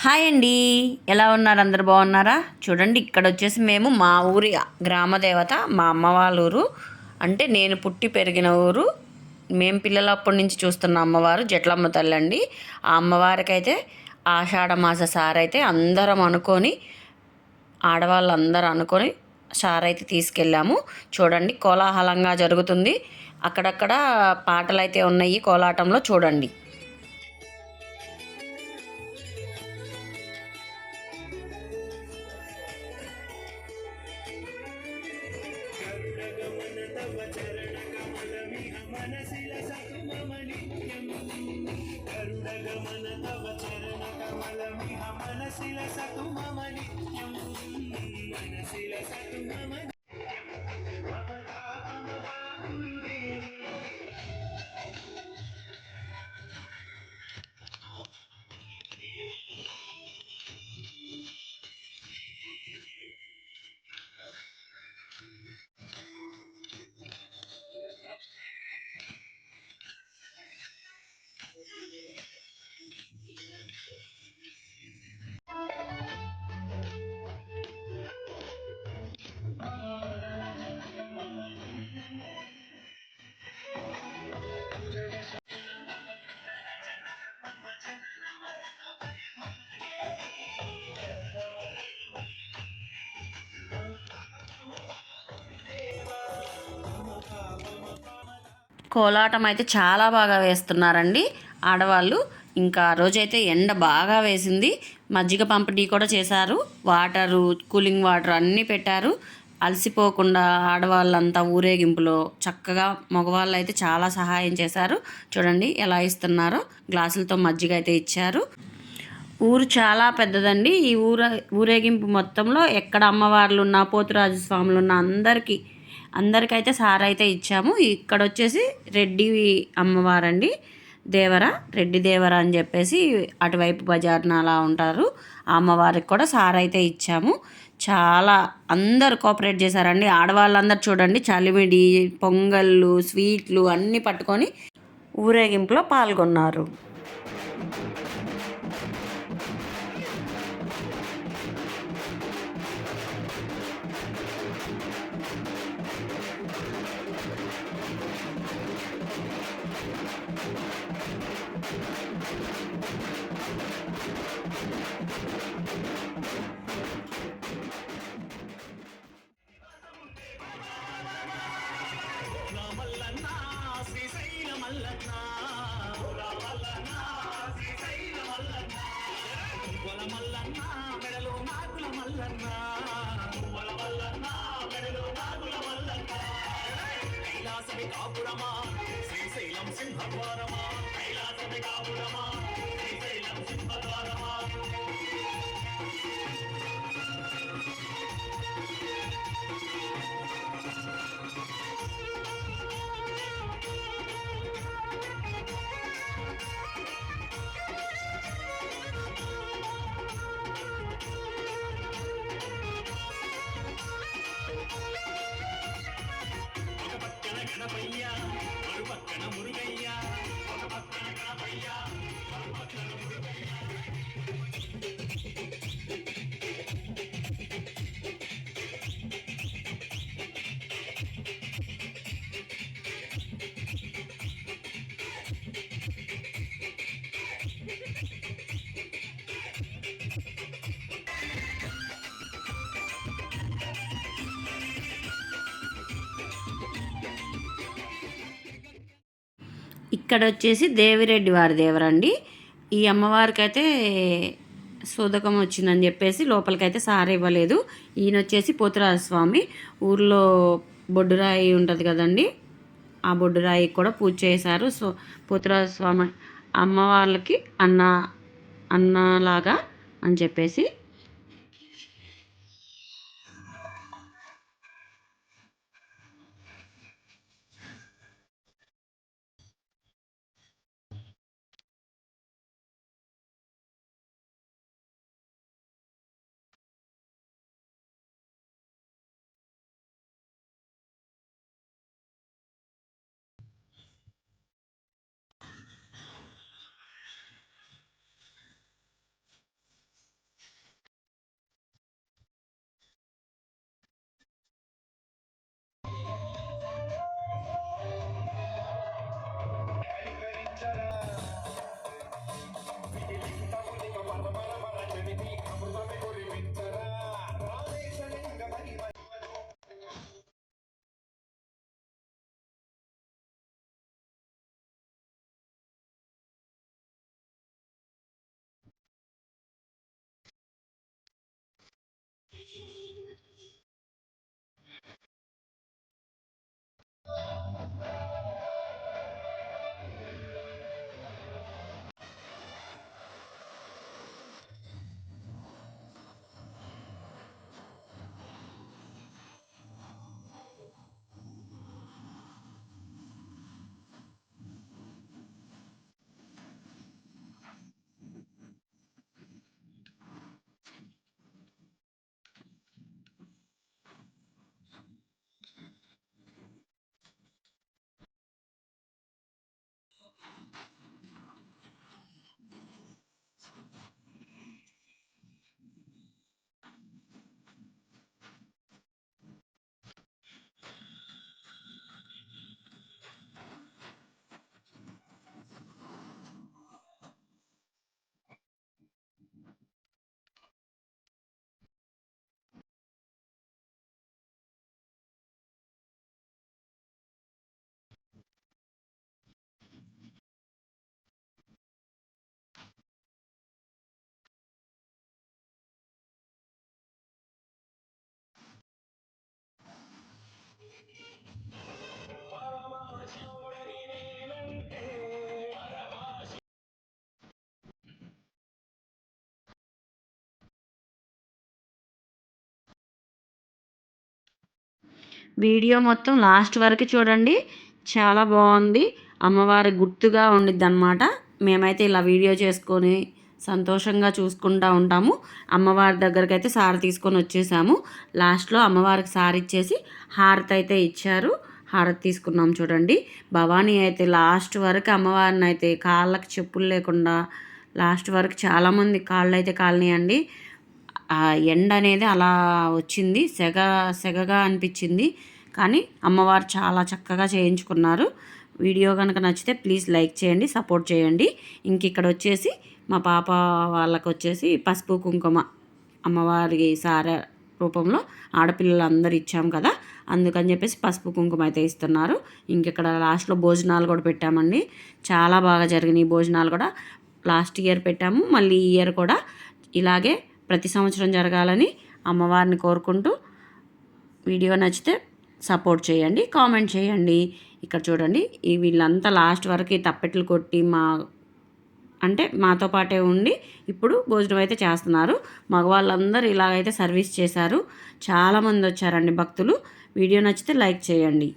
Hi అండి. ఎలా ఉన్నారు? అందరు బాగున్నారా? చూడండి, ఇక్కడ వచ్చేసి మేము మా ఊరి గ్రామ దేవత, మా అమ్మ వాళ్ళ ఊరు, అంటే నేను పుట్టి పెరిగిన ఊరు. మేము పిల్లలప్పటి నుంచి చూస్తున్న అమ్మవారు జట్లమ్మ తల్లి అండి. ఆ అమ్మవారికి అయితే ఆషాఢ మాస సారైతే అందరం అనుకొని, ఆడవాళ్ళందరూ అనుకొని సారైతే తీసుకెళ్ళాము. చూడండి, కోలాహలంగా జరుగుతుంది. అక్కడక్కడ పాటలు అయితే ఉన్నాయి కోలాటంలో. చూడండి. మనసిల సతుమమ నిత్యం గరుడగమన తవ చరణ కమలమిహ మనసిల సతుమమ నిత్యం మనసిల సతుమమ కోలాటం అయితే చాలా బాగా వేస్తున్నారండి ఆడవాళ్ళు. ఇంకా ఆ రోజైతే ఎండ బాగా వేసింది. మజ్జిగ పంపిణీ కూడా చేశారు. వాటరు, కూలింగ్ వాటర్ అన్నీ పెట్టారు. అలసిపోకుండా ఆడవాళ్ళంతా ఊరేగింపులో చక్కగా, మగవాళ్ళు అయితే చాలా సహాయం చేశారు. చూడండి ఎలా ఇస్తున్నారో, గ్లాసులతో మజ్జిగ అయితే ఇచ్చారు. ఊరు చాలా పెద్దదండి. ఈ ఊరేగింపు మొత్తంలో ఎక్కడ అమ్మవార్లు ఉన్నా, పోతురాజు స్వాములు ఉన్న అందరికైతే సార్ అయితే ఇచ్చాము. ఇక్కడ వచ్చేసి రెడ్డి అమ్మవారండి, దేవర, రెడ్డి దేవర అని చెప్పేసి అటువైపు బజార్న అలా ఉంటారు. ఆ అమ్మవారికి కూడా సార్ అయితే ఇచ్చాము. చాలా అందరు కోఆపరేట్ చేశారండి. ఆడవాళ్ళందరూ చూడండి, చలిమిడి, పొంగళ్ళు, స్వీట్లు అన్నీ పట్టుకొని ఊరేగింపులో పాల్గొన్నారు. శ్రీశైలం సింహద్వారమా, కైలాసమి కాపురమా, శ్రీశైలం సింహద్వారమా. ఒక పక్కన గణపయ్య, మరు పక్కన మురుగయ్య, ఒక పక్కన గణపయ్య, మరు పక్కన మురుగయ్య. ఇక్కడ వచ్చేసి దేవిరెడ్డి వారి దేవరండి. ఈ అమ్మవారికి అయితే సూదకం వచ్చిందని చెప్పేసి లోపలికైతే సార ఇవ్వలేదు. ఈయన వచ్చేసి పోతురాజు స్వామి. ఊర్లో బొడ్డురాయి ఉంటుంది కదండి, ఆ బొడ్డురాయికి కూడా పూజ చేశారు. సో పోతురాజు స్వామి అమ్మవార్లకి అన్నలాగా అని చెప్పేసి. వీడియో మొత్తం లాస్ట్ వరకు చూడండి, చాలా బాగుంది. అమ్మవారి గుర్తుగా ఉండిద్ది అనమాట. మేమైతే ఇలా వీడియో చేసుకొని సంతోషంగా చూసుకుంటూ ఉంటాము. అమ్మవారి దగ్గరికి అయితే సారి తీసుకొని వచ్చేసాము. లాస్ట్లో అమ్మవారికి సారి ఇచ్చేసి హారతి అయితే ఇచ్చారు. హారతి తీసుకున్నాం చూడండి. భవానీ అయితే లాస్ట్ వరకు అమ్మవారిని అయితే కాళ్ళకి చెప్పులు లేకుండా లాస్ట్ వరకు చాలామంది కాళ్ళు అయితే కాలనీయండి. ఆ ఎండ అనేది అలా వచ్చింది, సెగగా అనిపించింది. కానీ అమ్మవారు చాలా చక్కగా చేయించుకున్నారు. వీడియో కనుక నచ్చితే ప్లీజ్ లైక్ చేయండి, సపోర్ట్ చేయండి. ఇంక ఇక్కడ వచ్చేసి మా పాప వాళ్ళకు వచ్చేసి పసుపు కుంకుమ అమ్మవారి సార రూపంలో ఆడపిల్లలందరూ ఇచ్చాం కదా, అందుకని చెప్పేసి పసుపు కుంకుమ అయితే ఇస్తున్నారు. ఇంకెక్కడ లాస్ట్లో భోజనాలు కూడా పెట్టామండి. చాలా బాగా జరిగినాయి భోజనాలు కూడా. లాస్ట్ ఇయర్ పెట్టాము, మళ్ళీ ఈ ఇయర్ కూడా ఇలాగే ప్రతి సంవత్సరం జరగాలని అమ్మవారిని కోరుకుంటూ, వీడియో నచ్చితే సపోర్ట్ చేయండి, కామెంట్ చేయండి. ఇక్కడ చూడండి, ఈ వీళ్ళంతా లాస్ట్ వరకు తప్పెట్లు కొట్టి మాతో పాటే ఉండి ఇప్పుడు భోజనం అయితే చేస్తున్నారు. మగవాళ్ళందరూ ఇలాగైతే సర్వీస్ చేశారు. చాలామంది వచ్చారండి భక్తులు. వీడియో నచ్చితే లైక్ చేయండి.